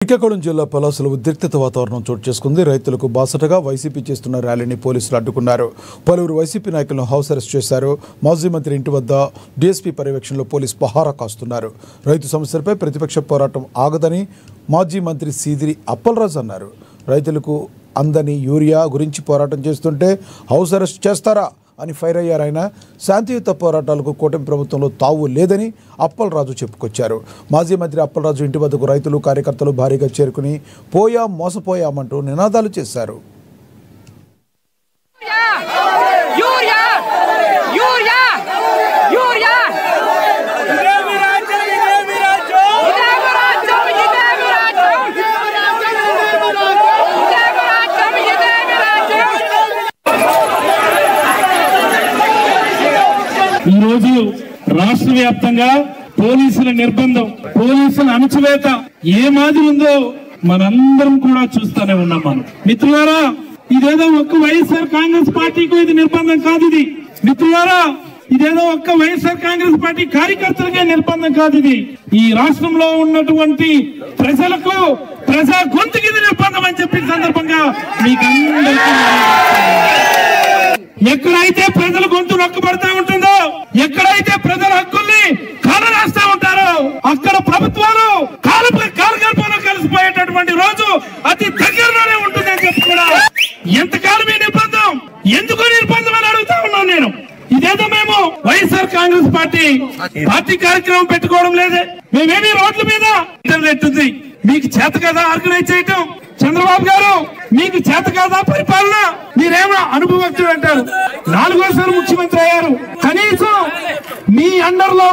శ్రీకాకుళం జిల్లా పలాసలో ఉద్రిక్తత వాతావరణం చోటు చేసుకుంది. రైతులకు బాసటగా వైసీపీ చేస్తున్న ర్యాలీని పోలీసులు అడ్డుకున్నారు. పలువురు వైసీపీ నాయకులను హౌస్ అరెస్ట్ చేశారు. మాజీ మంత్రి ఇంటి వద్ద డీఎస్పీ పర్యవేక్షణలో పోలీసు పహారా కాస్తున్నారు. రైతు సమస్యలపై ప్రతిపక్ష పోరాటం ఆగదని మాజీ మంత్రి సీదిరి అప్పలరాజు అన్నారు. రైతులకు అందని యూరియా గురించి పోరాటం చేస్తుంటే హౌస్ అరెస్ట్ చేస్తారా అని ఫైర్ అయ్యారు. ఆయన శాంతియుత పోరాటాలకు కూటమి ప్రభుత్వంలో తావు లేదని అప్పలరాజు చెప్పుకొచ్చారు. మాజీ మంత్రి అప్పలరాజు ఇంటి వద్దకు రైతులు కార్యకర్తలు భారీగా చేరుకుని పోయాం మోసపోయామంటూ నినాదాలు చేశారు. ఈ రోజు రాష్ట్ర వ్యాప్తంగా పోలీసుల నిర్బంధం, పోలీసుల అణచివేత ఏ మాదిరి ఉందో మనందరం కూడా చూస్తూనే ఉన్నాం. మనం మిత్రులారా, ఇదేదో ఒక్క వైఎస్ఆర్ కాంగ్రెస్ పార్టీకి ఇది నిర్బంధం కాదు. ఇది మిత్రులారా, ఇదేదో ఒక్క వైఎస్ఆర్ కాంగ్రెస్ పార్టీ కార్యకర్తలకే నిర్బంధం కాదు. ఇది ఈ రాష్ట్రంలో ఉన్నటువంటి ప్రజలకు, ప్రజా గొంతుకి ఇది నిర్బంధం అని చెప్పిన సందర్భంగా మీకు అందరికీ ఎక్కడైతే ప్రజల గొంతు నొక్కబడతా ఉంటుందో, ఎక్కడైతే ప్రజల హక్కుల్ని కాలరాస్తా ఉంటారో అక్కడ ప్రభుత్వాలు కాలగల్పంలో కలిసిపోయేటటువంటి రోజు అతి దగ్గరలోనే ఉంటుందని చెప్పి కూడా ఎంతకాలం ఈ నిర్బంధం, ఎందుకు నిర్బంధం అని అడుగుతా ఉన్నాను నేను. ఇదేదో మేము వైఎస్ఆర్ కాంగ్రెస్ పార్టీ కార్యక్రమం పెట్టుకోవడం లేదే. మేమేమి రోడ్ల మీద ఇంటర్నెట్ ఉంది, మీకు చేత కదా ఆర్గనైజ్ చేయటం. చంద్రబాబు గారు, మీకు చేత కాదా పరిపాలన? మీరేమో అనుభవజ్ఞులు అంటారు, 4వ సారి ముఖ్యమంత్రి అయ్యారు. కనీసం మీ అండర్లో